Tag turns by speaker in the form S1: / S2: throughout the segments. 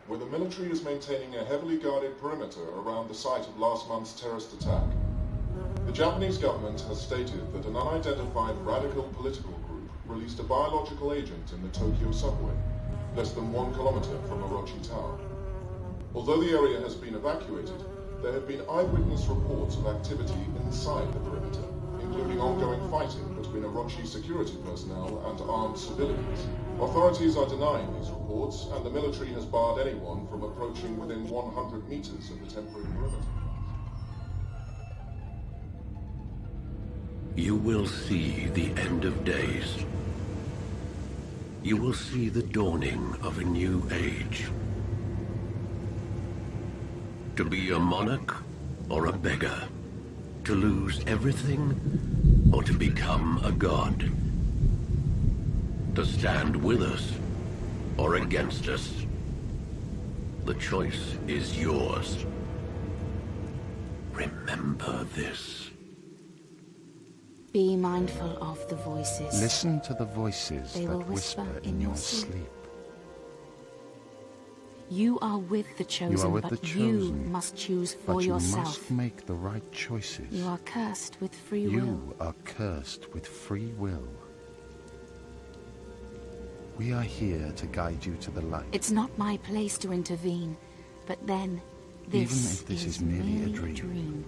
S1: where the military is maintaining a heavily guarded perimeter around the site of last month's terrorist attack. The Japanese government has stated that an unidentified radical political group released a biological agent in the Tokyo subway, less than 1 kilometer from Orochi Tower. Although the area has been evacuated, there have been eyewitness reports of activity inside the perimeter, including ongoing fighting between Orochi security personnel and armed civilians. Authorities are denying these reports, and the military has barred anyone from approaching within 100 meters of the temporary perimeter.
S2: You will see the end of days. You will see the dawning of a new age. To be a monarch or a beggar. To lose everything or to become a god. To stand with us or against us. The choice is yours. Remember this.
S3: Be mindful of the voices.
S4: Listen to the voices
S3: They
S4: that
S3: will whisper
S4: in your sleep.
S3: You are with the chosen, but you must choose for yourself.
S4: You must make the right choices.
S3: You are cursed with free will.
S4: You are cursed with free will. We are here to guide you to the light.
S3: It's not my place to intervene, but then
S4: Even if this is merely a dream.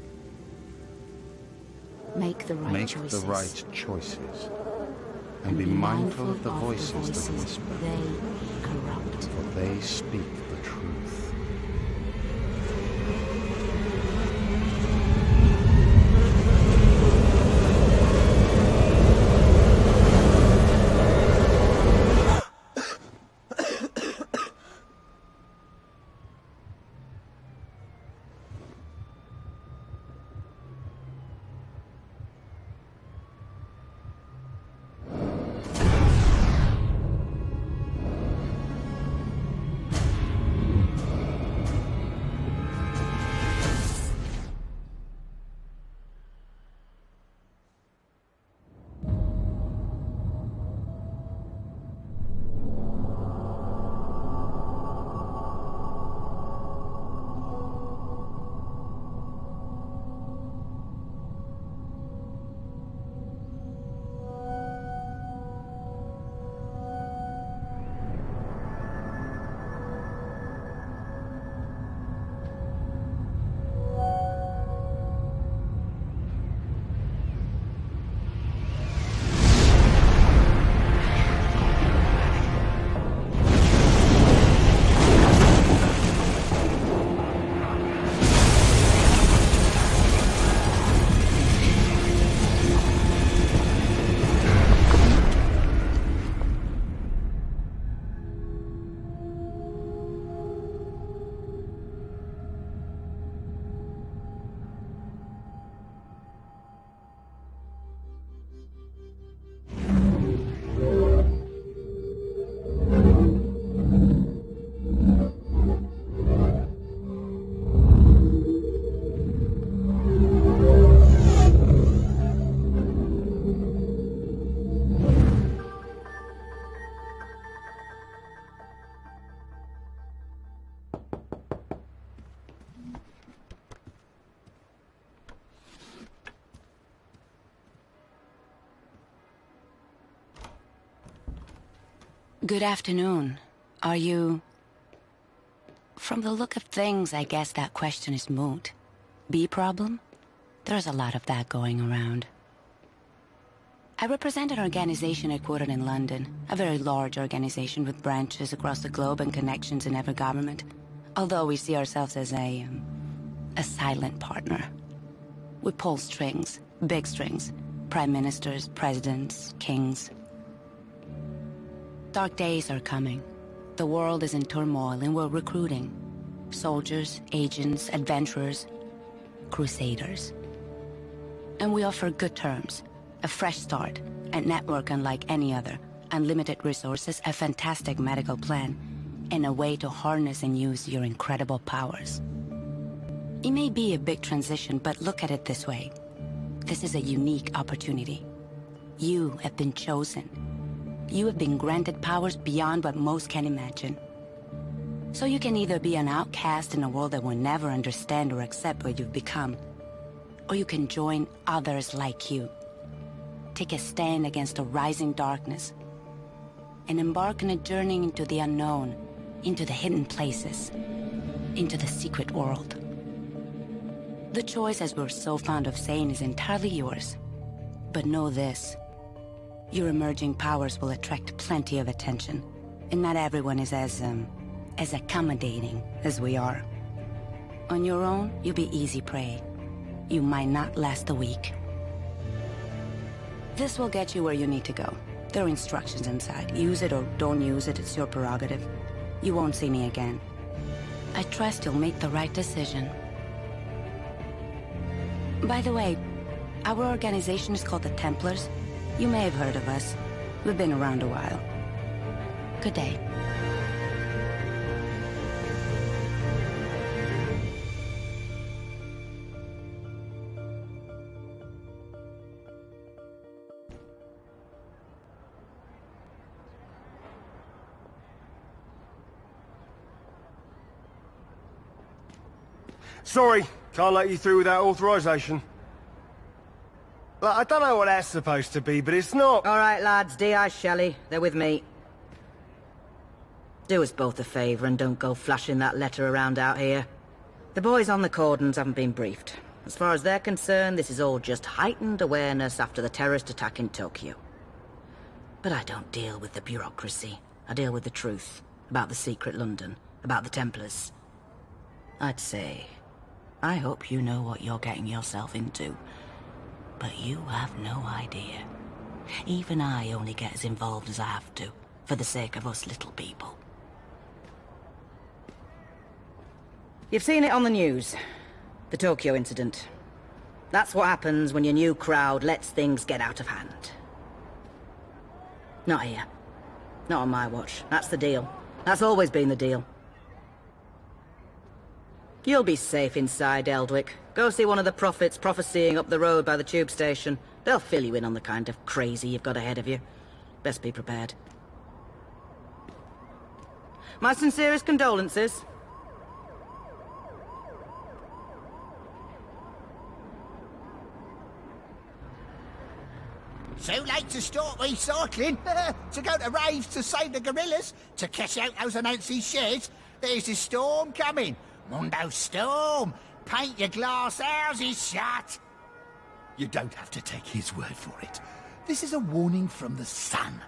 S3: Make the right choices.
S4: The right choices. And be mindful of the voices that whisper.
S3: They corrupt.
S4: For they speak the truth.
S3: Good afternoon. Are you... From the look of things, I guess that question is moot. B problem? There's a lot of that going around. I represent an organization headquartered in London, a very large organization with branches across the globe and connections in every government, although we see ourselves as a silent partner. We pull strings, big strings, prime ministers, presidents, kings. Dark days are coming. The world is in turmoil and we're recruiting. Soldiers, agents, adventurers, crusaders. And we offer good terms, a fresh start, a network unlike any other, unlimited resources, a fantastic medical plan, and a way to harness and use your incredible powers. It may be a big transition, but look at it this way. This is a unique opportunity. You have been chosen. You have been granted powers beyond what most can imagine. So you can either be an outcast in a world that will never understand or accept what you've become, or you can join others like you. Take a stand against a rising darkness, and embark on a journey into the unknown, into the hidden places, into the secret world. The choice, as we're so fond of saying, is entirely yours. But know this. Your emerging powers will attract plenty of attention, and not everyone is as accommodating as we are. On your own, you'll be easy prey. You might not last a week. This will get you where you need to go. There are instructions inside. Use it or don't use it, it's your prerogative. You won't see me again. I trust you'll make the right decision. By the way, our organization is called the Templars. You may have heard of us. We've been around a while. Good day.
S5: Sorry, can't let you through without authorization. Look, I don't know what that's supposed to be, but it's not...
S6: All right, lads, D.I. Shelley, they're with me. Do us both a favour and don't go flashing that letter around out here. The boys on the cordons haven't been briefed. As far as they're concerned, this is all just heightened awareness after the terrorist attack in Tokyo. But I don't deal with the bureaucracy. I deal with the truth. About the secret London. About the Templars. I'd say... I hope you know what you're getting yourself into. But you have no idea. Even I only get as involved as I have to, for the sake of us little people. You've seen it on the news. The Tokyo incident. That's what happens when your new crowd lets things get out of hand. Not here. Not on my watch. That's the deal. That's always been the deal. You'll be safe inside, Eldwick. Go see one of the prophets prophesying up the road by the tube station. They'll fill you in on the kind of crazy you've got ahead of you. Best be prepared. My sincerest condolences.
S7: So late to start recycling, to go to raves to save the gorillas, to cash out those Anansi shares. There's a storm coming. Mondo Storm! Paint your glass houses shut! You don't have to take his word for it. This is a warning from the sun.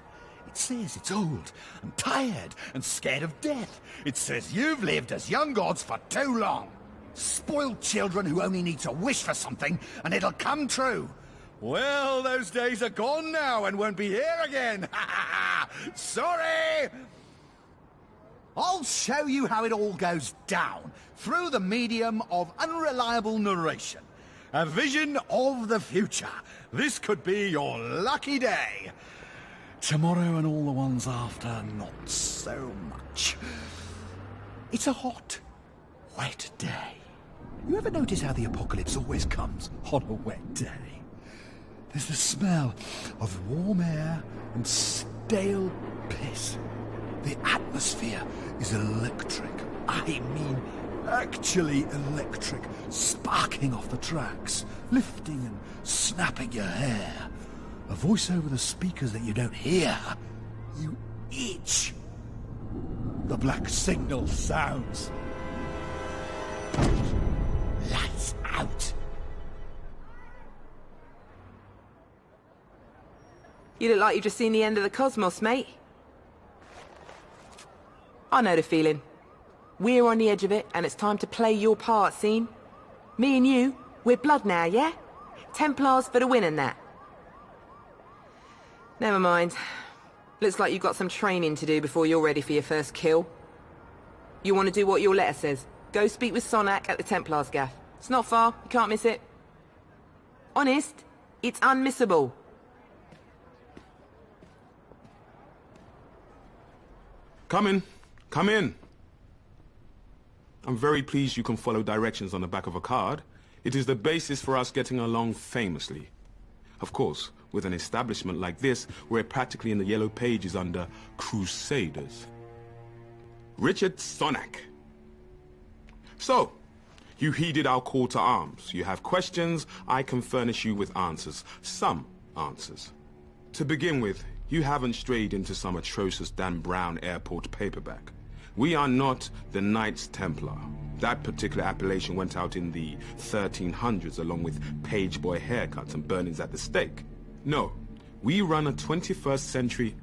S7: It says it's old and tired and scared of death. It says you've lived as young gods for too long. Spoiled children who only need to wish for something and it'll come true. Well, those days are gone now and won't be here again. Sorry! I'll show you how it all goes down, through the medium of unreliable narration. A vision of the future. This could be your lucky day. Tomorrow and all the ones after, not so much. It's a hot, wet day. You ever notice how the apocalypse always comes on a wet day? There's the smell of warm air and stale piss. The atmosphere is electric. I mean, actually electric. Sparking off the tracks, lifting and snapping your hair. A voice over the speakers that you don't hear. You itch. The black signal sounds. Lights out.
S8: You look like you've just seen the end of the cosmos, mate. I know the feeling. We're on the edge of it, and it's time to play your part, scene. Me and you, we're blood now, yeah? Templars for the win and that. Never mind. Looks like you've got some training to do before you're ready for your first kill. You want to do what your letter says. Go speak with Sonak at the Templars gaff. It's not far, you can't miss it. Honest, it's unmissable.
S9: Come in. Come in. I'm very pleased you can follow directions on the back of a card. It is the basis for us getting along famously. Of course, with an establishment like this, we're practically in the yellow pages under Crusaders. Richard Sonnack. So, you heeded our call to arms. You have questions, I can furnish you with answers. Some answers. To begin with, you haven't strayed into some atrocious Dan Brown airport paperback. We are not the Knights Templar. That particular appellation went out in the 1300s along with page boy haircuts and burnings at the stake. No, we run a 21st century,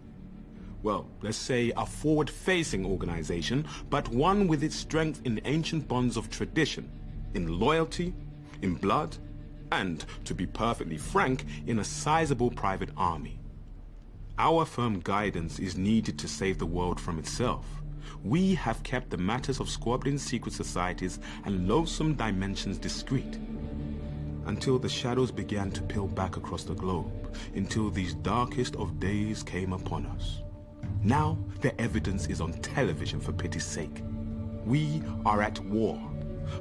S9: well, let's say a forward-facing organization, but one with its strength in ancient bonds of tradition, in loyalty, in blood, and, to be perfectly frank, in a sizable private army. Our firm guidance is needed to save the world from itself. We have kept the matters of squabbling secret societies and loathsome dimensions discreet, until the shadows began to peel back across the globe, until these darkest of days came upon us. Now the evidence is on television, for pity's sake. We are at war.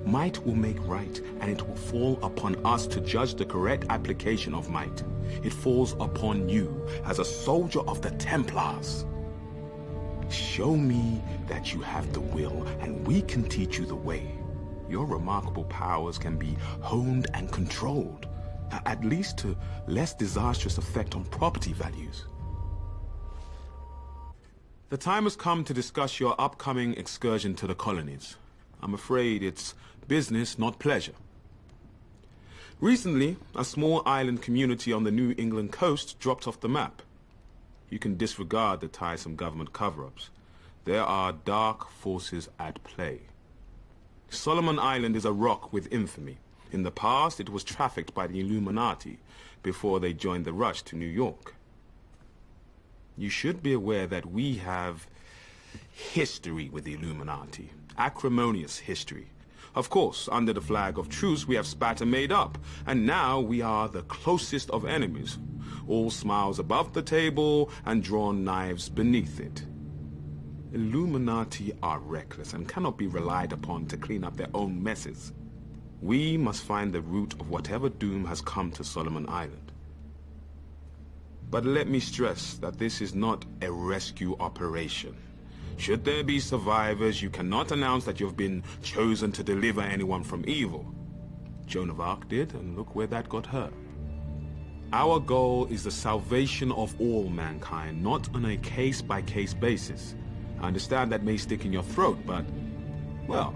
S9: Might will make right, and it will fall upon us to judge the correct application of might. It falls upon you as a soldier of the Templars. Show me that you have the will, and we can teach you the way. Your remarkable powers can be honed and controlled, at least to less disastrous effect on property values. The time has come to discuss your upcoming excursion to the colonies. I'm afraid it's business, not pleasure. Recently, a small island community on the New England coast dropped off the map. You can disregard the tiresome government cover-ups. There are dark forces at play. Solomon Island is a rock with infamy. In the past, it was trafficked by the Illuminati before they joined the rush to New York. You should be aware that we have history with the Illuminati. Acrimonious history. Of course, under the flag of truce, we have spat and made up, and now we are the closest of enemies. All smiles above the table and drawn knives beneath it. Illuminati are reckless and cannot be relied upon to clean up their own messes. We must find the root of whatever doom has come to Solomon Island. But let me stress that this is not a rescue operation. Should there be survivors, you cannot announce that you've been chosen to deliver anyone from evil. Joan of Arc did, and look where that got her. Our goal is the salvation of all mankind, not on a case-by-case basis. I understand that may stick in your throat, but, well,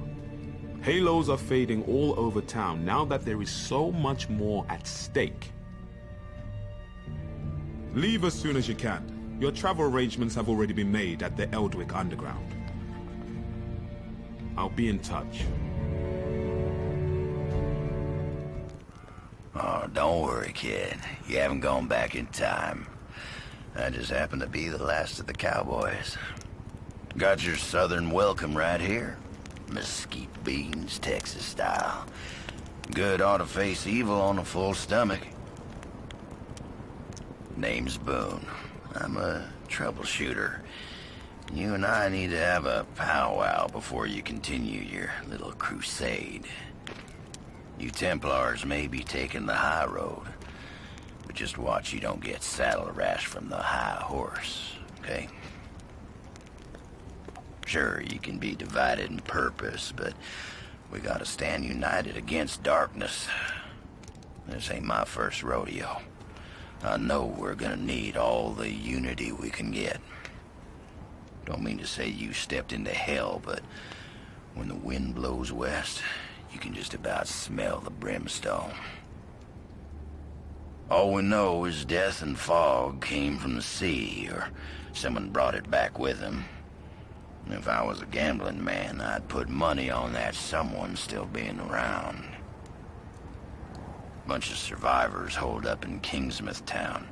S9: halos are fading all over town now that there is so much more at stake. Leave as soon as you can. Your travel arrangements have already been made at the Eldwick Underground. I'll be in touch.
S10: Oh, don't worry, kid. You haven't gone back in time. I just happen to be the last of the cowboys. Got your southern welcome right here. Mesquite beans, Texas style. Good ought to face evil on a full stomach. Name's Boone. I'm a troubleshooter. You and I need to have a powwow before you continue your little crusade. You Templars may be taking the high road, but just watch you don't get saddle rash from the high horse, okay? Sure, you can be divided in purpose, but we gotta stand united against darkness. This ain't my first rodeo. I know we're gonna need all the unity we can get. Don't mean to say you stepped into hell, but when the wind blows west, you can just about smell the brimstone. All we know is death and fog came from the sea, or someone brought it back with them. If I was a gambling man, I'd put money on that someone still being around. Bunch of survivors holed up in Kingsmouth town.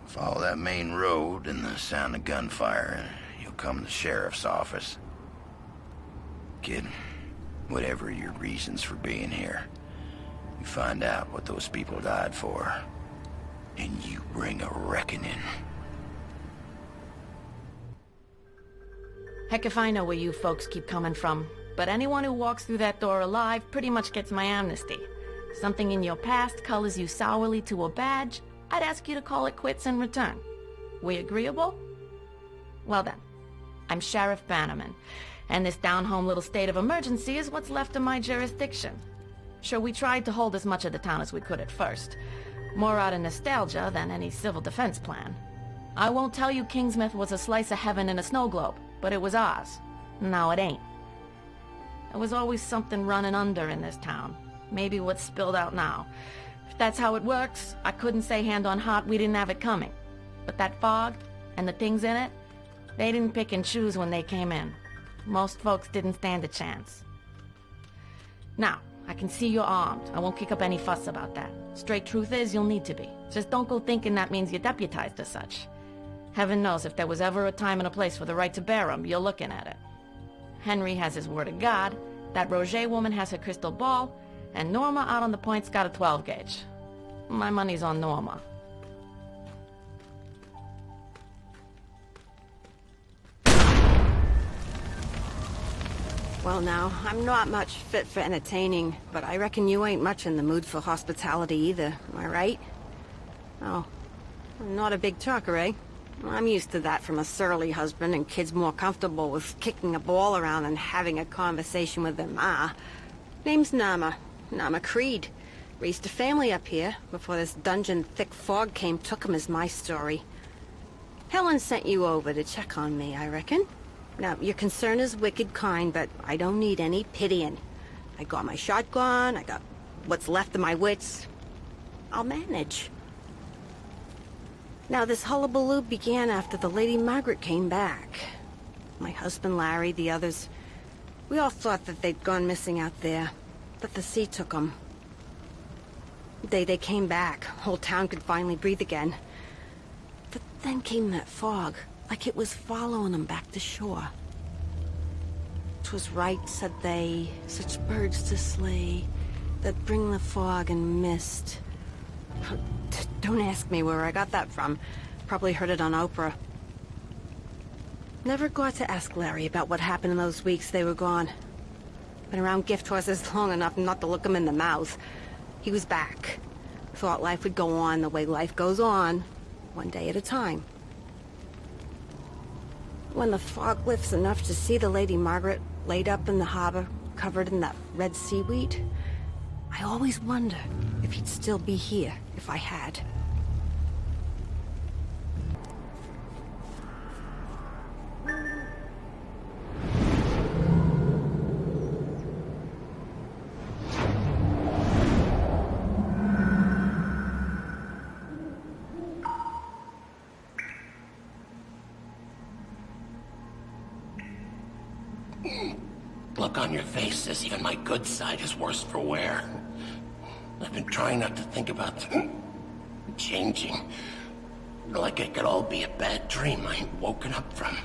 S10: Follow that main road and the sound of gunfire, and you'll come to the sheriff's office. Kid, whatever your reasons for being here, you find out what those people died for, and you bring a reckoning.
S11: Heck if I know where you folks keep coming from, but anyone who walks through that door alive pretty much gets my amnesty. Something in your past colors you sourly to a badge, I'd ask you to call it quits in return. We agreeable? Well then, I'm Sheriff Bannerman. And this down-home little state of emergency is what's left of my jurisdiction. Sure, we tried to hold as much of the town as we could at first. More out of nostalgia than any civil defense plan. I won't tell you Kingsmouth was a slice of heaven in a snow globe, but it was ours. Now it ain't. There was always something running under in this town. Maybe what's spilled out now. If that's how it works, I couldn't say hand on heart we didn't have it coming. But that fog, and the things in it, they didn't pick and choose when they came in. Most folks didn't stand a chance. Now, I can see you're armed. I won't kick up any fuss about that. Straight truth is, you'll need to be. Just don't go thinking that means you're deputized as such. Heaven knows if there was ever a time and a place for the right to bear 'em, you're looking at it. Henry has his word of God, that Roget woman has her crystal ball, and Norma out on the point's got a 12 gauge. My money's on Norma.
S12: Well now, I'm not much fit for entertaining, but I reckon you ain't much in the mood for hospitality either, am I right? Oh, I'm not a big talker, eh? I'm used to that from a surly husband, and kids more comfortable with kicking a ball around than having a conversation with their ma. Name's Nama. Nama Creed. Raised a family up here, before this dungeon thick fog came took 'em is my story. Helen sent you over to check on me, I reckon. Now, your concern is wicked kind, but I don't need any pitying. I got my shotgun, I got what's left of my wits. I'll manage. Now, this hullabaloo began after the Lady Margaret came back. My husband Larry, the others, we all thought that they'd gone missing out there, but the sea took 'em. The day they came back, whole town could finally breathe again. But then came that fog. Like it was following them back to shore. 'Twas right, said they, such birds to slay, that bring the fog and mist. Don't ask me where I got that from. Probably heard it on Oprah. Never got to ask Larry about what happened in those weeks they were gone. Been around gift horses long enough not to look him in the mouth. He was back. Thought life would go on the way life goes on, one day at a time. When the fog lifts enough to see the Lady Margaret laid up in the harbor, covered in that red seaweed, I always wonder if he'd still be here if I had.
S10: Look on your face says even my good side is worse for wear. I've been trying not to think about changing. Like it could all be a bad dream I ain't woken up from.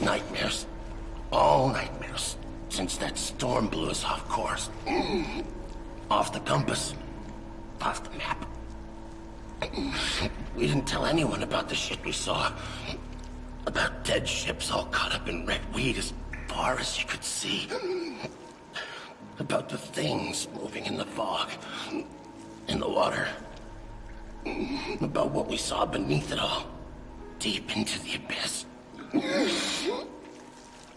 S10: Nightmares. All nightmares. Since that storm blew us off course. Off the compass. Off the map. We didn't tell anyone about the shit we saw. About dead ships all caught up in red weed as far as you could see. About the things moving in the fog, in the water. About what we saw beneath it all, deep into the abyss.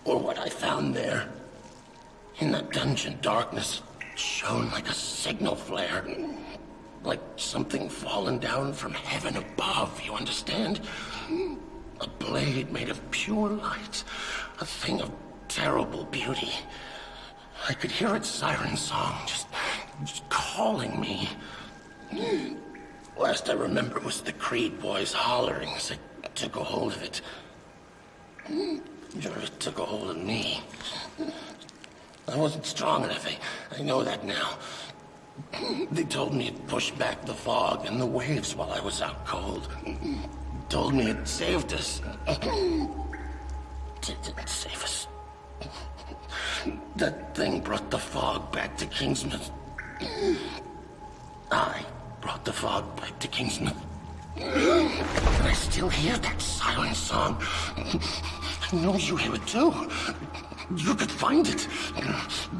S10: Or what I found there. In that dungeon, darkness shone like a signal flare. Like something fallen down from heaven above, you understand? A blade made of pure light, a thing of terrible beauty. I could hear its siren song, just calling me. Last I remember was the Creed boys hollering as I took a hold of it. It took a hold of me. I wasn't strong enough, I know that now. They told me it pushed back the fog and the waves while I was out cold. Told me it saved us. It didn't save us. That thing brought the fog back to Kingsmouth. I brought the fog back to Kingsmouth. And I still hear that siren song. I know you hear it too. You could find it.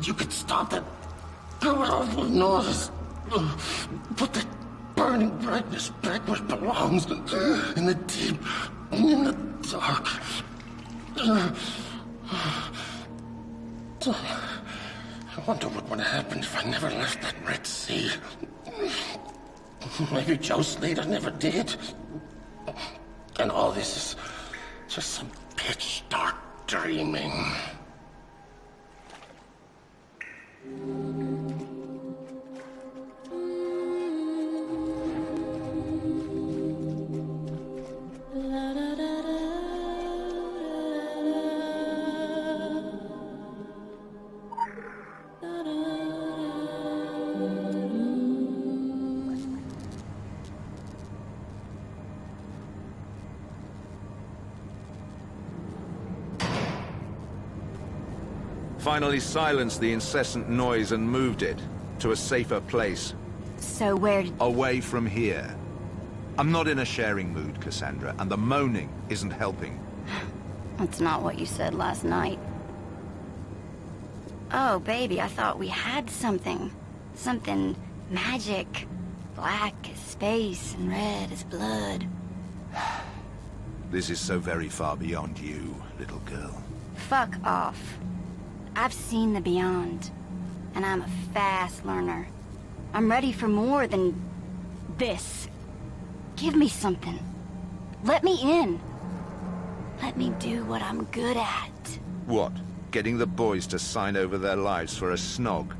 S10: You could stop that awful noise. Put that burning brightness back where it belongs. In the deep, in the dark.
S4: I wonder what would happen if I never left that Red Sea. Maybe Joe Slater never did. And all this is just some pitch dark dreaming.
S13: Finally silenced the incessant noise and moved it to a safer place.
S3: So where did...
S13: Away from here. I'm not in a sharing mood, Cassandra, and the moaning isn't helping.
S3: That's not what you said last night. Oh, baby, I thought we had something. Something magic. Black as space and red as blood.
S13: This is so very far beyond you, little girl.
S3: Fuck off. I've seen the beyond, and I'm a fast learner. I'm ready for more than this. Give me something. Let me in. Let me do what I'm good at.
S13: What? Getting the boys to sign over their lives for a snog?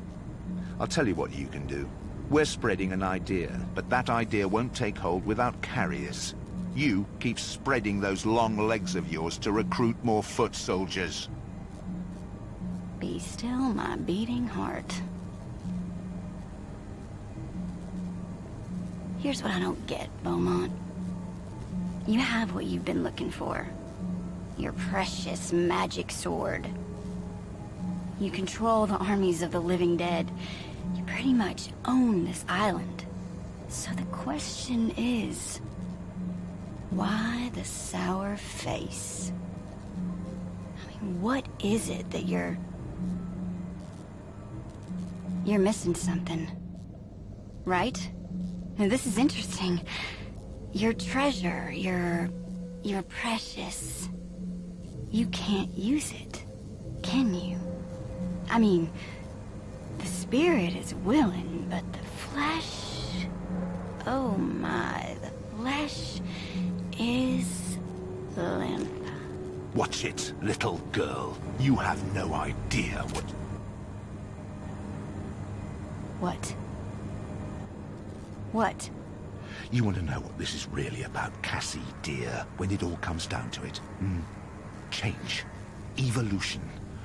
S13: I'll tell you what you can do. We're spreading an idea, but that idea won't take hold without carriers. You keep spreading those long legs of yours to recruit more foot soldiers.
S3: Be still, my beating heart. Here's what I don't get, Beaumont. You have what you've been looking for. Your precious magic sword. You control the armies of the living dead. You pretty much own this island. So the question is... why the sour face? I mean, what is it that you're missing something, right? Now this is interesting. Your treasure, your precious. You can't use it, can you? I mean, the spirit is willing, but the flesh... oh my, the flesh is limp.
S13: Watch it, little girl. You have no idea what...
S3: What? What?
S13: You want to know what this is really about, Cassie, dear, when it all comes down to it? Change. Evolution.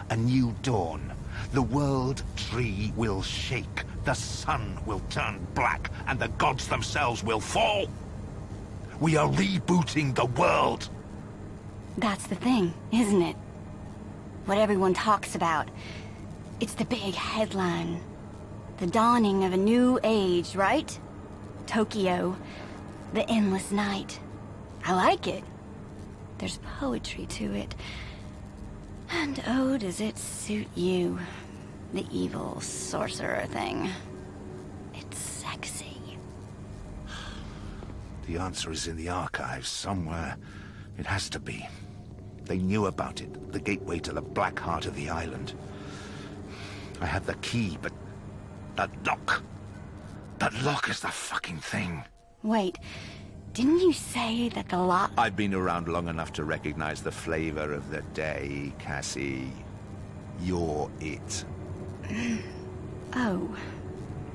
S13: A new dawn. The world tree will shake. The sun will turn black, and the gods themselves will fall. We are rebooting the world.
S3: That's the thing, isn't it? What everyone talks about. It's the big headline. The dawning of a new age, right? Tokyo. The endless night. I like it. There's poetry to it. And oh, does it suit you. The evil sorcerer thing. It's sexy.
S13: The answer is in the archives somewhere. It has to be. They knew about it. The gateway to the black heart of the island. I have the key, but... that lock. That lock is the fucking thing.
S3: Wait, didn't you say that the lock...
S13: I've been around long enough to recognize the flavor of the day, Cassie. You're it.
S3: Oh,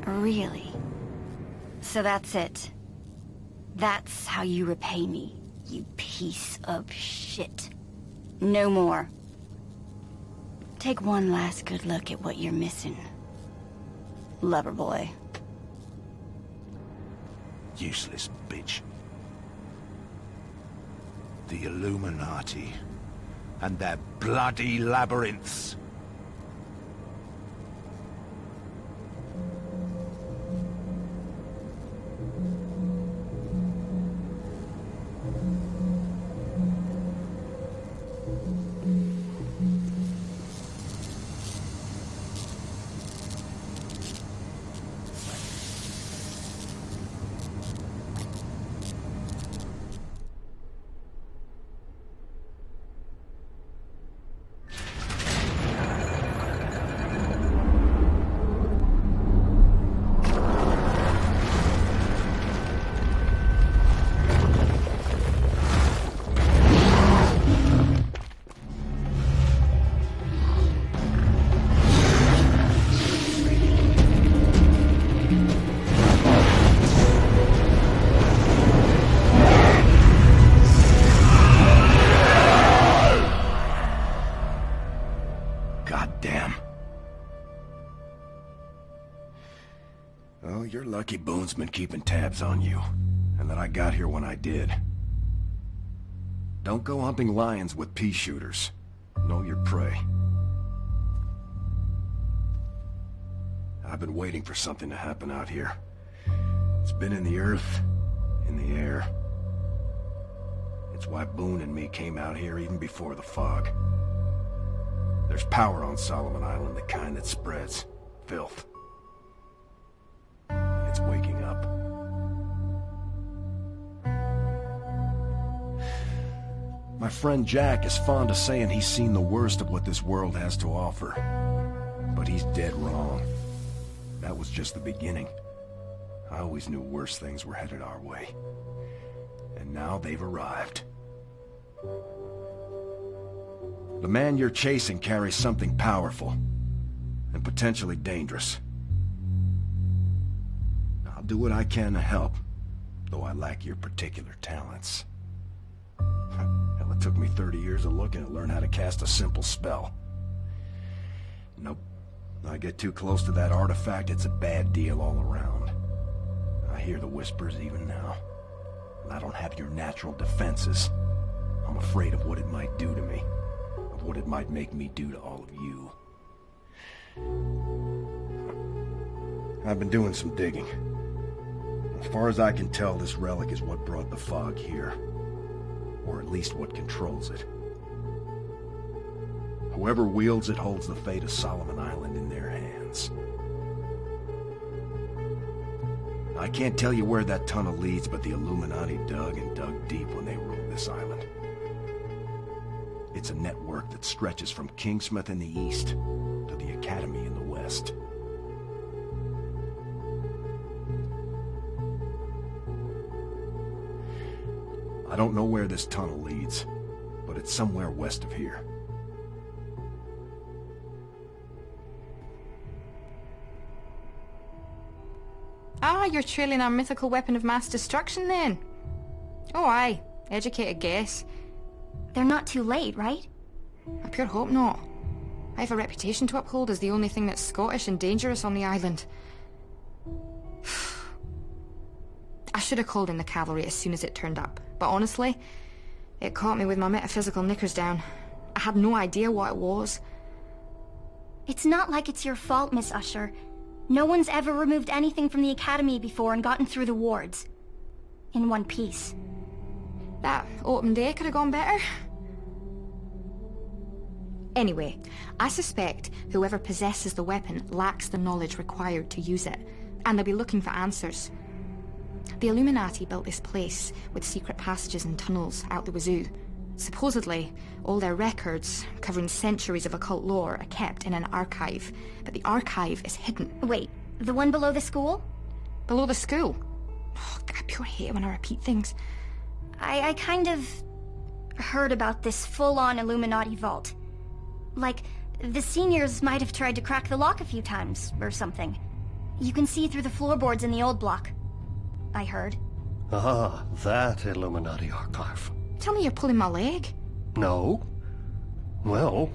S3: really? So that's it. That's how you repay me, you piece of shit. No more. Take one last good look at what you're missing. Lover boy.
S13: Useless bitch. The Illuminati. And their bloody labyrinths.
S14: Well, you're lucky Boone's been keeping tabs on you, and that I got here when I did. Don't go hunting lions with pea shooters. Know your prey. I've been waiting for something to happen out here. It's been in the earth, in the air. It's why Boone and me came out here even before the fog. There's power on Solomon Island, the kind that spreads. Filth. And it's waking up. My friend Jack is fond of saying he's seen the worst of what this world has to offer. But he's dead wrong. That was just the beginning. I always knew worse things were headed our way. And now they've arrived. The man you're chasing carries something powerful. And potentially dangerous. I'll do what I can to help, though I lack your particular talents. Hell, it took me 30 years of looking to learn how to cast a simple spell. Nope. I get too close to that artifact, it's a bad deal all around. I hear the whispers even now. And I don't have your natural defenses. I'm afraid of what it might do to me. Of what it might make me do to all of you. I've been doing some digging. As far as I can tell, this relic is what brought the fog here. Or at least what controls it. Whoever wields it holds the fate of Solomon Island in their hands. I can't tell you where that tunnel leads, but the Illuminati dug and dug deep when they ruled this island. It's a network that stretches from Kingsmouth in the east to the Academy in the west. I don't know where this tunnel leads, but it's somewhere west of here.
S15: Ah, you're trailing our mythical weapon of mass destruction then? Oh aye, educated guess.
S16: They're not too late, right?
S15: I pure hope not. I have a reputation to uphold as the only thing that's Scottish and dangerous on the island. I should have called in the cavalry as soon as it turned up, but honestly, it caught me with my metaphysical knickers down. I had no idea what it was.
S16: It's not like it's your fault, Miss Usher. No one's ever removed anything from the Academy before and gotten through the wards. In one piece.
S15: That open day could have gone better. Anyway, I suspect whoever possesses the weapon lacks the knowledge required to use it, and they'll be looking for answers. The Illuminati built this place with secret passages and tunnels out the wazoo. Supposedly, all their records, covering centuries of occult lore, are kept in an archive, but the archive is hidden.
S16: Wait, the one below the school?
S15: Below the school? Oh, I pure hate it when I repeat things.
S16: I kind of heard about this full-on Illuminati vault. Like, the seniors might have tried to crack the lock a few times, or something. You can see through the floorboards in the old block. I heard.
S17: Ah, that Illuminati archive.
S15: Tell me you're pulling my leg?
S17: No. Well,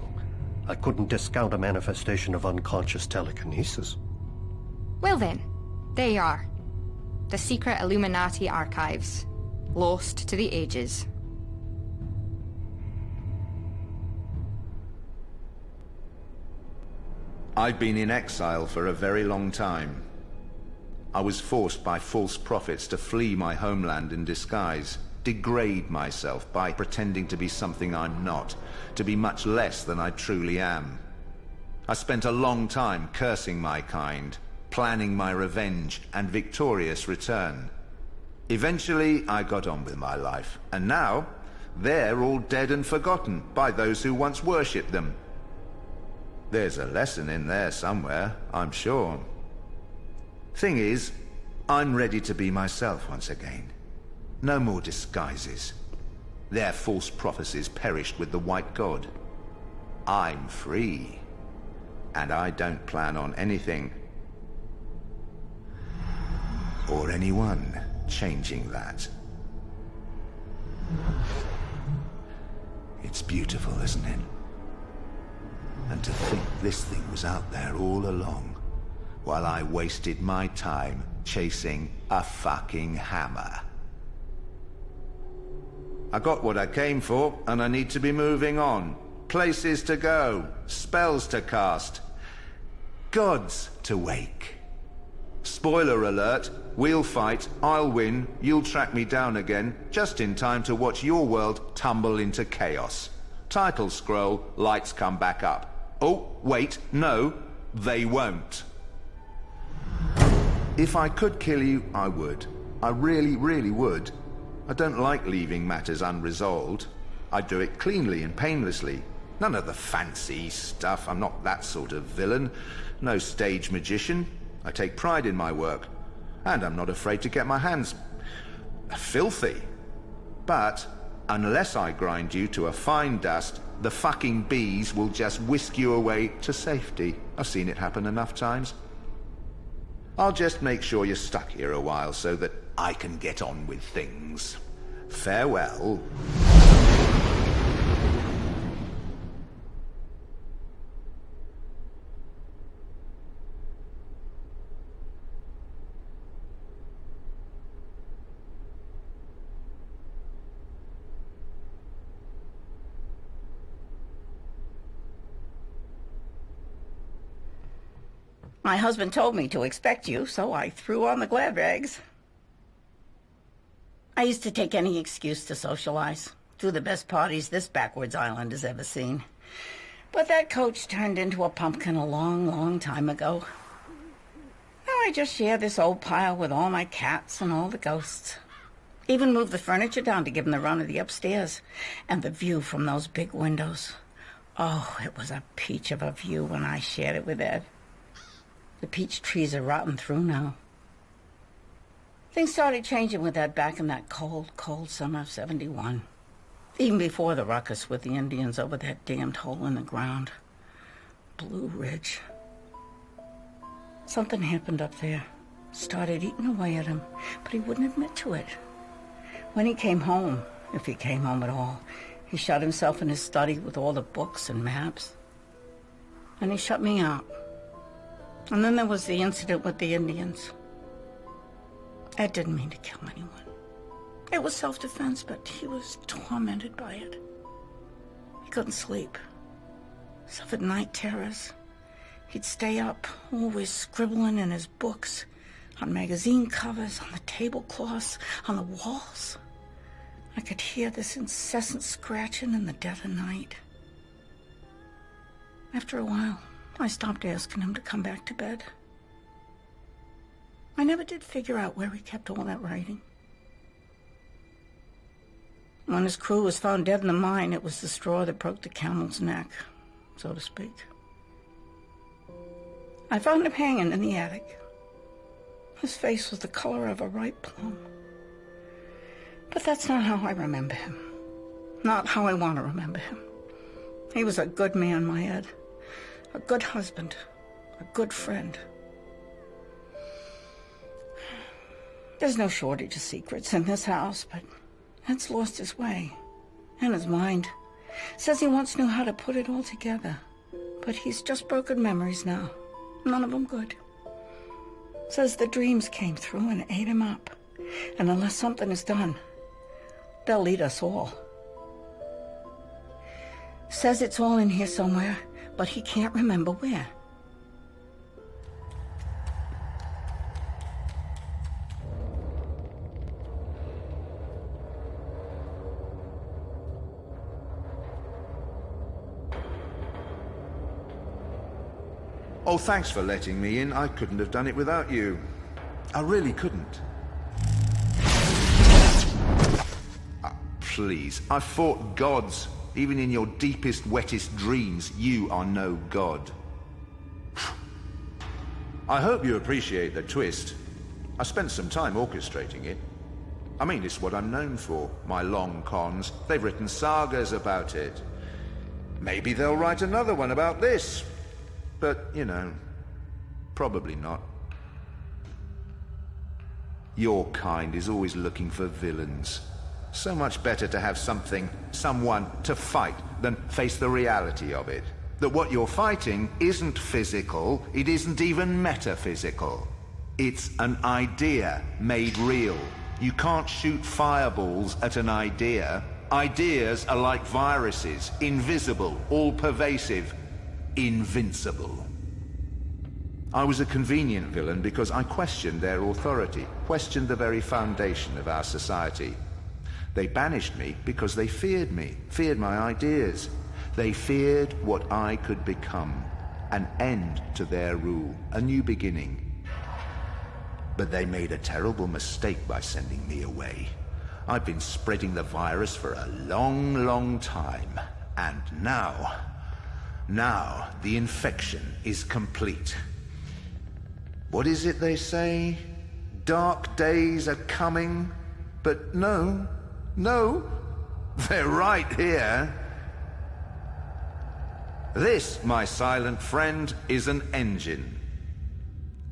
S17: I couldn't discount a manifestation of unconscious telekinesis.
S15: Well then, there you are. The secret Illuminati archives. Lost to the ages.
S18: I'd been in exile for a very long time. I was forced by false prophets to flee my homeland in disguise, degrade myself by pretending to be something I'm not, to be much less than I truly am. I spent a long time cursing my kind, planning my revenge and victorious return. Eventually, I got on with my life, and now, they're all dead and forgotten by those who once worshipped them. There's a lesson in there somewhere, I'm sure. Thing is, I'm ready to be myself once again. No more disguises. Their false prophecies perished with the White God. I'm free, and I don't plan on anything or anyone changing that. It's beautiful, isn't it? And to think this thing was out there all along, while I wasted my time chasing a fucking hammer. I got what I came for, and I need to be moving on. Places to go, spells to cast, gods to wake. Spoiler alert, we'll fight, I'll win, you'll track me down again, just in time to watch your world tumble into chaos. Title scroll, lights come back up. Oh, wait, no, they won't. If I could kill you, I would. I really, really would. I don't like leaving matters unresolved. I do it cleanly and painlessly. None of the fancy stuff. I'm not that sort of villain. No stage magician. I take pride in my work. And I'm not afraid to get my hands filthy. But unless I grind you to a fine dust, the fucking bees will just whisk you away to safety. I've seen it happen enough times. I'll just make sure you're stuck here a while so that I can get on with things. Farewell.
S19: My husband told me to expect you, so I threw on the glad rags. I used to take any excuse to socialize. Two of the best parties this backwards island has ever seen. But that coach turned into a pumpkin a long, long time ago. Now I just share this old pile with all my cats and all the ghosts. Even moved the furniture down to give them the run of the upstairs. And the view from those big windows. Oh, it was a peach of a view when I shared it with Ed. The peach trees are rotten through now. Things started changing with Ed back in that cold, cold summer of '71. Even before the ruckus with the Indians over that damned hole in the ground. Blue Ridge. Something happened up there. Started eating away at him, but he wouldn't admit to it. When he came home, if he came home at all, he shut himself in his study with all the books and maps. And he shut me out. And then there was the incident with the Indians. Ed didn't mean to kill anyone. It was self-defense, but he was tormented by it. He couldn't sleep. Suffered night terrors. He'd stay up, always scribbling in his books, on magazine covers, on the tablecloths, on the walls. I could hear this incessant scratching in the dead of night. After a while, I stopped asking him to come back to bed. I never did figure out where he kept all that writing. When his crew was found dead in the mine, it was the straw that broke the camel's neck, so to speak. I found him hanging in the attic. His face was the color of a ripe plum. But that's not how I remember him. Not how I want to remember him. He was a good man, my Ed. A good husband, a good friend. There's no shortage of secrets in this house, but Ed's lost his way and his mind. Says he once knew how to put it all together, but he's just broken memories now. None of them good. Says the dreams came through and ate him up, and unless something is done, they'll eat us all. Says it's all in here somewhere, but he can't remember where.
S18: Oh, thanks for letting me in. I couldn't have done it without you. I really couldn't. Please, I fought gods. Even in your deepest, wettest dreams, you are no god. I hope you appreciate the twist. I spent some time orchestrating it. I mean, it's what I'm known for, my long cons. They've written sagas about it. Maybe they'll write another one about this. But, you know, probably not. Your kind is always looking for villains. So much better to have something, someone to fight than face the reality of it. That what you're fighting isn't physical, it isn't even metaphysical. It's an idea made real. You can't shoot fireballs at an idea. Ideas are like viruses, invisible, all-pervasive, invincible. I was a convenient villain because I questioned their authority, questioned the very foundation of our society. They banished me because they feared me, feared my ideas. They feared what I could become, an end to their rule, a new beginning. But they made a terrible mistake by sending me away. I've been spreading the virus for a long, long time. And now the infection is complete. What is it they say? Dark days are coming. But no, they're right here. This, my silent friend, is an engine.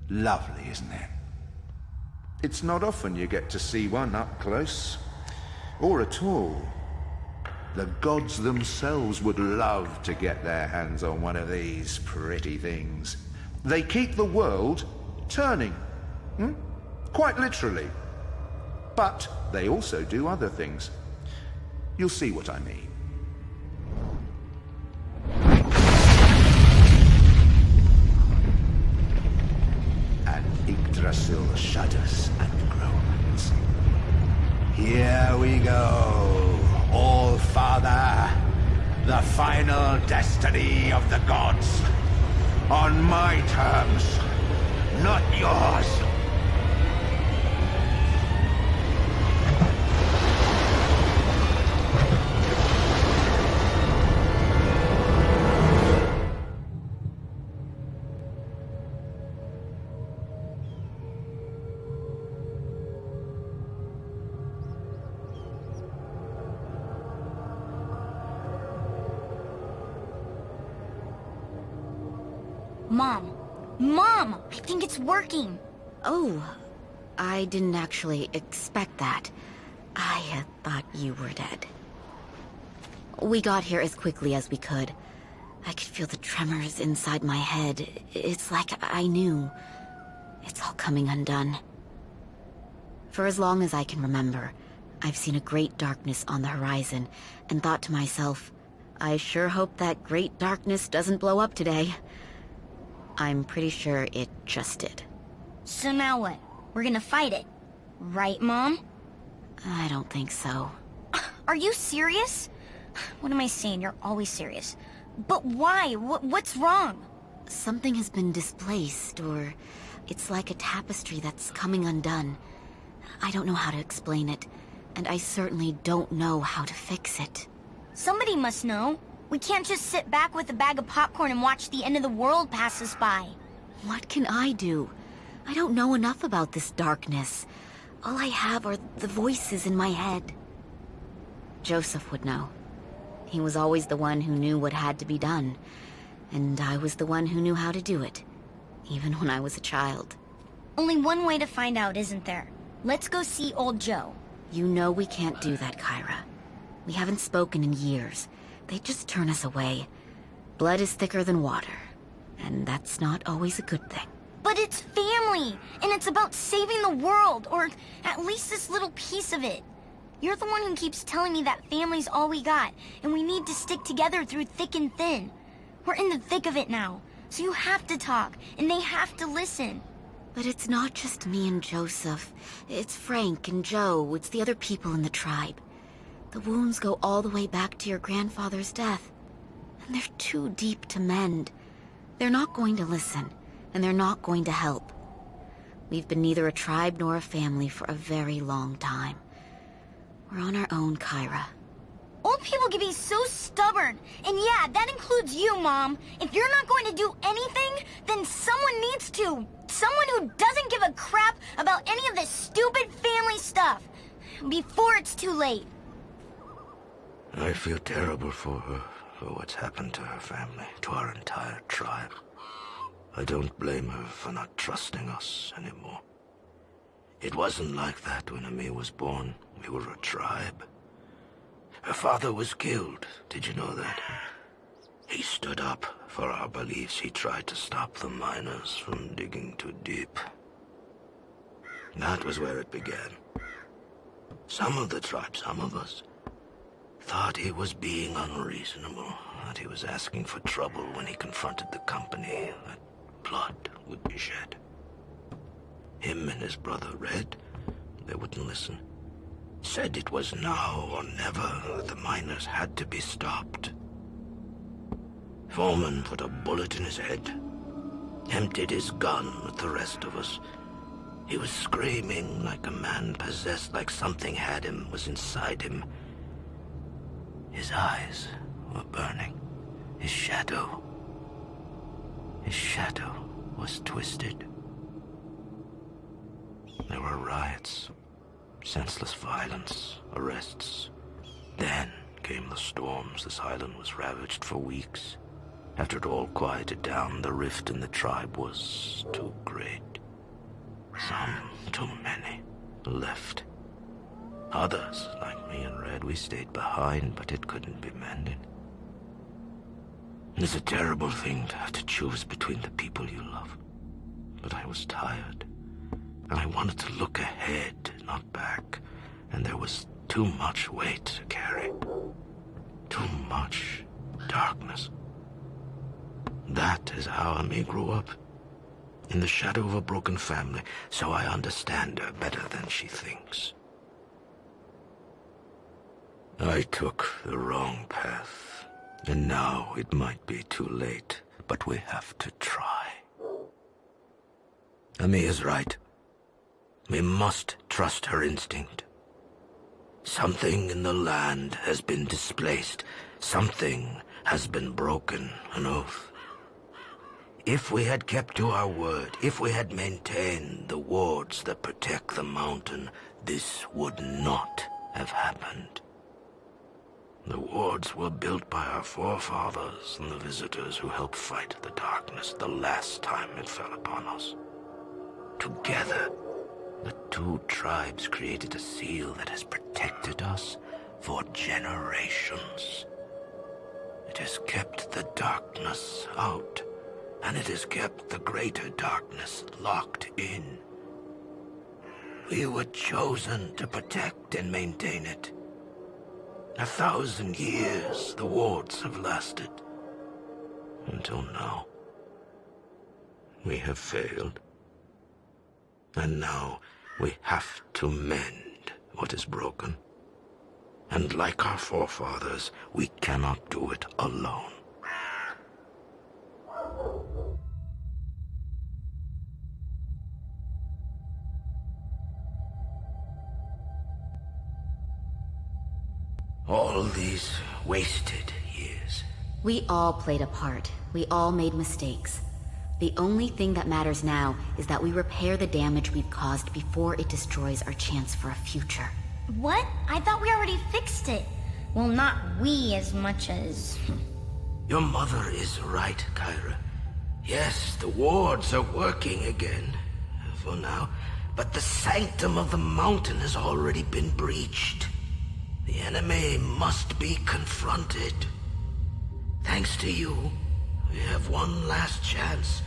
S18: Lovely, isn't it? It's not often you get to see one up close, or at all. The gods themselves would love to get their hands on one of these pretty things. They keep the world turning, quite literally. But they also do other things. You'll see what I mean. And Yggdrasil shudders and groans. Here we go, All-Father, the final destiny of the gods. On my terms, not yours.
S16: Mom! I think it's working!
S3: Oh, I didn't actually expect that. I had thought you were dead. We got here as quickly as we could. I could feel the tremors inside my head. It's like I knew. It's all coming undone. For as long as I can remember, I've seen a great darkness on the horizon, and thought to myself, I sure hope that great darkness doesn't blow up today. I'm pretty sure it just did.
S16: So now what? We're gonna fight it. Right, Mom?
S3: I don't think so.
S16: Are you serious? What am I saying? You're always serious. But why? What's wrong?
S3: Something has been displaced, or it's like a tapestry that's coming undone. I don't know how to explain it, and I certainly don't know how to fix it.
S16: Somebody must know. We can't just sit back with a bag of popcorn and watch the end of the world pass us by.
S3: What can I do? I don't know enough about this darkness. All I have are the voices in my head. Joseph would know. He was always the one who knew what had to be done, and I was the one who knew how to do it, even when I was a child.
S16: Only one way to find out, isn't there? Let's go see old Joe.
S3: You know we can't do that, Kyra. We haven't spoken in years. They'd just turn us away. Blood is thicker than water, and that's not always a good thing.
S16: But it's family, and it's about saving the world, or at least this little piece of it. You're the one who keeps telling me that family's all we got, and we need to stick together through thick and thin. We're in the thick of it now, so you have to talk, and they have to listen.
S3: But it's not just me and Joseph. It's Frank and Joe. It's the other people in the tribe. The wounds go all the way back to your grandfather's death. And they're too deep to mend. They're not going to listen, and they're not going to help. We've been neither a tribe nor a family for a very long time. We're on our own, Kyra.
S16: Old people can be so stubborn, and yeah, that includes you, Mom. If you're not going to do anything, then someone needs to. Someone who doesn't give a crap about any of this stupid family stuff. Before it's too late.
S17: I feel terrible for her, for what's happened to her family, to our entire tribe. I don't blame her for not trusting us anymore. It wasn't like that when Amir was born. We were a tribe. Her father was killed. Did you know that? He stood up For our beliefs, he tried to stop the miners from digging too deep. That was where it began. Some of the tribe, some of us, thought he was being unreasonable, that he was asking for trouble when he confronted the company, that blood would be shed. Him and his brother Red, they wouldn't listen. Said it was now or never, that the miners had to be stopped. Foreman put a bullet in his head, emptied his gun with the rest of us. He was screaming like a man possessed, like something had him, was inside him. His eyes were burning. His shadow was twisted. There were riots, senseless violence, arrests. Then came the storms. This island was ravaged for weeks. After it all quieted down, the rift in the tribe was too great. Some, too many, left. Others, like me and Red, we stayed behind, but it couldn't be mended. It's a terrible thing to have to choose between the people you love. But I was tired, and I wanted to look ahead, not back. And there was too much weight to carry. Too much darkness. That is how Ami grew up. In the shadow of a broken family, so I understand her better than she thinks. I took the wrong path, and now it might be too late, but we have to try. Ami is right. We must trust her instinct. Something in the land has been displaced. Something has been broken, an oath. If we had kept to our word, if we had maintained the wards that protect the mountain, this would not have happened. The wards were built by our forefathers and the visitors who helped fight the darkness the last time it fell upon us. Together, the two tribes created a seal that has protected us for generations. It has kept the darkness out, and it has kept the greater darkness locked in. We were chosen to protect and maintain it. 1,000 years the wards have lasted. Until now. We have failed. And now we have to mend what is broken. And like our forefathers, we cannot do it alone. All these wasted years.
S20: We all played a part. We all made mistakes. The only thing that matters now is that we repair the damage we've caused before it destroys our chance for a future.
S16: What? I thought we already fixed it. Well, not we as much as...
S17: Your mother is right, Kyra. Yes, the wards are working again, for now, but the sanctum of the mountain has already been breached. The enemy must be confronted. Thanks to you, we have one last chance.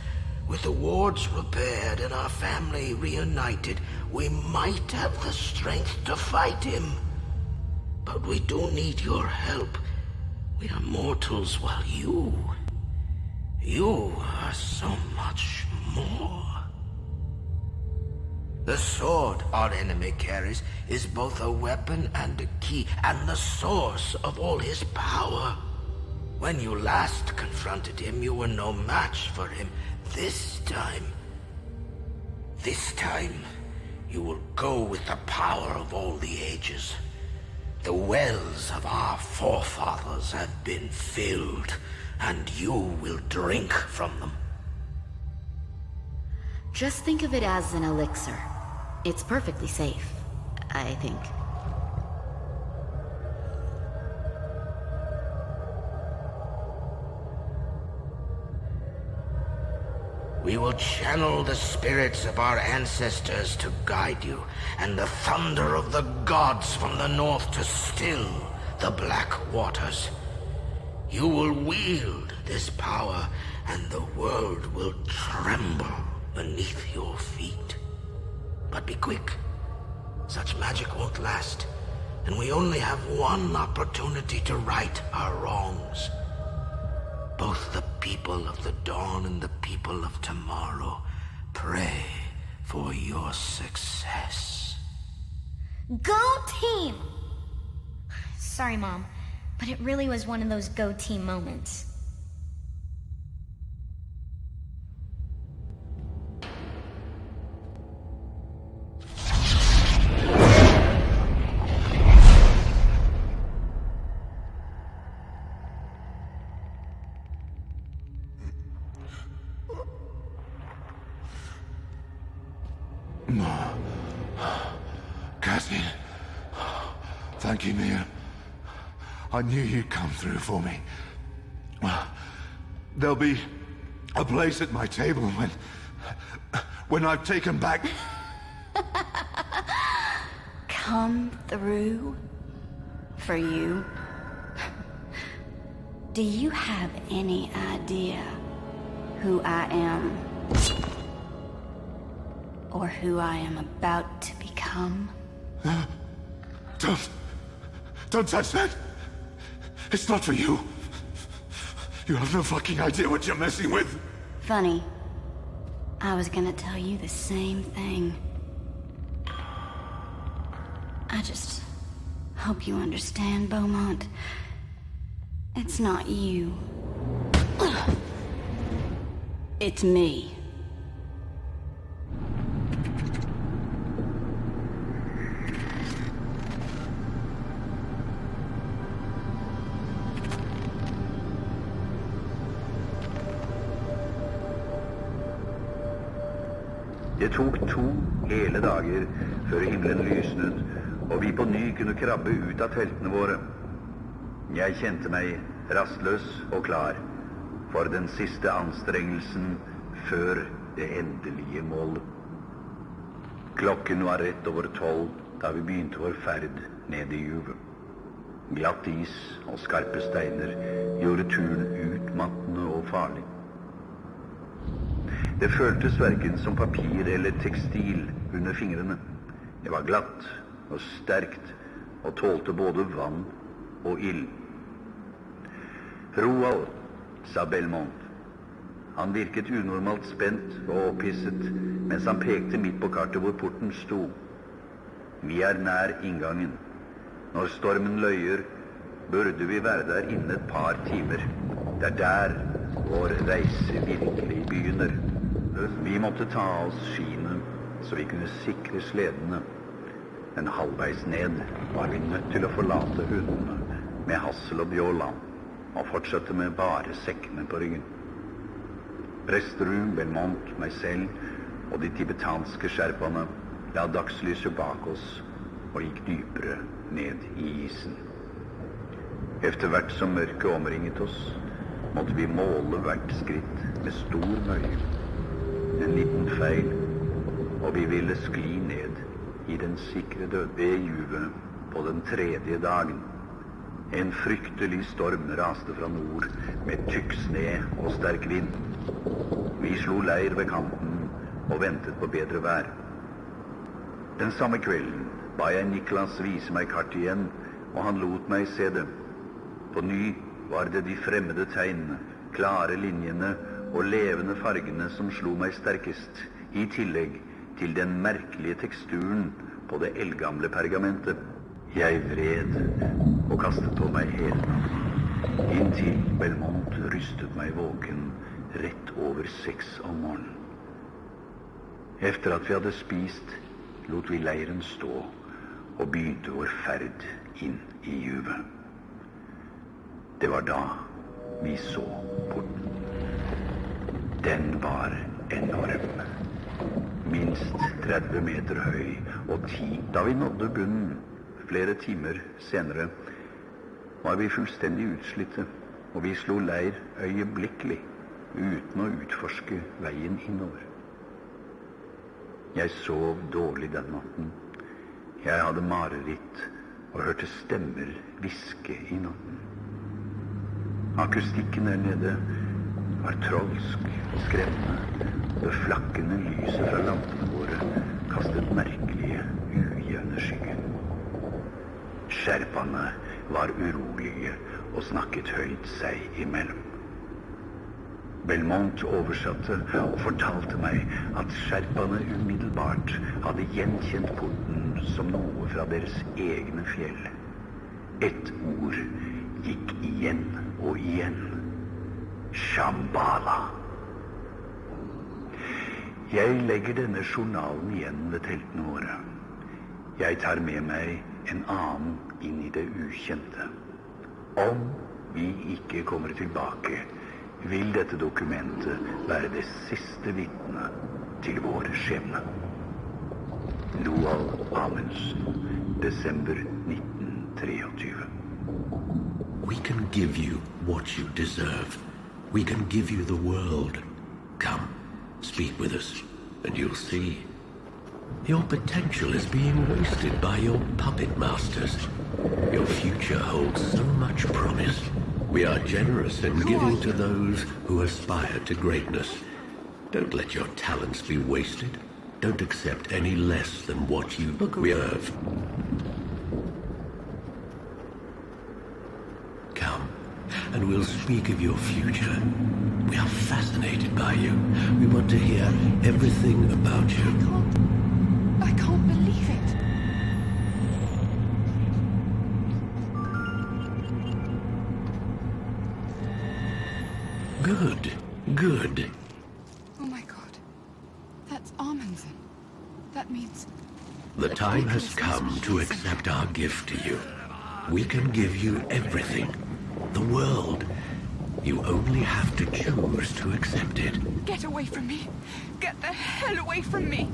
S17: With the wards repaired and our family reunited, we might have the strength to fight him. But we do need your help. We are mortals while you are so much more. The sword our enemy carries is both a weapon and a key, and the source of all his power. When you last confronted him, you were no match for him. This time, you will go with the power of all the ages. The wells of our forefathers have been filled, and you will drink from them.
S20: Just think of it as an elixir. It's perfectly safe, I think.
S17: We will channel the spirits of our ancestors to guide you, and the thunder of the gods from the north to still the black waters. You will wield this power, and the world will tremble beneath your feet. But be quick. Such magic won't last, and we only have one opportunity to right our wrongs. Both the people of the dawn and the people of tomorrow pray for your success.
S16: Go team! Sorry, Mom, but it really was one of those go team moments.
S13: Cassie, thank you, Mia. I knew you'd come through for me. There'll be a place at my table when I've taken back...
S12: Come through for you? Do you have any idea who I am? Or who I am about to become?
S13: Don't touch that! It's not for you. You have no fucking idea what you're messing with.
S12: Funny. I was gonna tell you the same thing. I just hope you understand, Beaumont. It's not you. It's me.
S21: Det tok 2 hele dager før himmelen lysnet, og vi på ny kunne krabbe ut av teltene våre. Jeg kjente meg rastløs og klar for den siste anstrengelsen før det endelige målet. Klokken var rett over 12 da vi begynte vår ferd ned i juvet. Glatt is og skarpe steiner gjorde turen utmattende og farlig. Det føltes hverken som papir eller tekstil under fingrene. Det var glatt og sterkt og tålte både vann og ild. Roald, sa Belmont. Han virket unormalt spent og opphisset, mens han pekte midt på kartet hvor porten sto. Vi er nær inngangen. Når stormen løyer, burde vi være der innen et par timer. Det er der vår reise virkelig begynner. Vi måtte ta av oss skiene, så vi kunne sikre sledene. Men halvveis ned var vi nødt til å forlate hundene med Hassel og Bjørland, og fortsette med bare sekkene på ryggen. Presterud, Belmont, meg selv og de tibetanske sherpaene la dagslyset bak oss og gikk dypere ned i isen. Efter hvert som mørket omringet oss, måtte vi måle hvert skritt med stor nøye. En liten feil, og vi ville skli ned i den sikre død ved juvet på den 3. dagen. En fryktelig storm raste fra nord med tykk sne og sterk vind. Vi slo leir ved kanten og ventet på bedre vær. Den samme kvelden ba jeg Niklas vise meg kartet igjen, og han lot meg se det. På ny var det de fremmede tegnene, klare linjene og levende fargene som slo meg sterkest, i tillegg til den merkelige teksturen på det eldgamle pergamentet. Jeg vred og kastet på meg hælene, inntil Belmont rystet meg våken rett over 6 om morgenen. Efter at vi hadde spist, lot vi leiren stå og begynte vår ferd inn i juvet. Det var da vi så porten. Den var enorm. Minst 30 meter høy og 10. Da vi nådde bunnen flere timer senere, var vi fullstendig utslitte, og vi slo leir øyeblikkelig, uten å utforske veien innover. Jeg sov dårlig den natten. Jeg hadde mareritt og hørte stemmer hviske i natten. Akustikken der nede var trolsk og skremmende. Det flakkende lyset fra lampene våre kastet merkelige, ujevne skygger. Sherpaene var urolige og snakket høyt seg imellom. Belmont oversatte og fortalte meg at sherpaene umiddelbart hadde gjenkjent porten som noe fra deres egne fjell. Et ord gikk igjen og igjen. Shambhala. Jeg legger denne journalen igjen ved teltene våre. Jeg tar med meg en annen inn i det ukjente. Om vi ikke kommer tilbake, vil dette dokumentet være det siste vitne til vår skjebne. Roald Amundsen, desember 1923.
S2: We can give you what you deserve. We can give you the world. Come, speak with us, and you'll see. Your potential is being wasted by your puppet masters. Your future holds so much promise. We are generous in giving to those who aspire to greatness. Don't let your talents be wasted. Don't accept any less than what you deserve. Come, and we'll speak of your future. We are fascinated by you. We want to hear everything about you.
S15: I can't believe it.
S2: Good, good.
S15: Oh my god. That's Amundsen. That means...
S2: The time has come to accept our gift to you. We can give you everything. The world. You only have to choose to accept it.
S15: Get away from me. Get the hell away from me.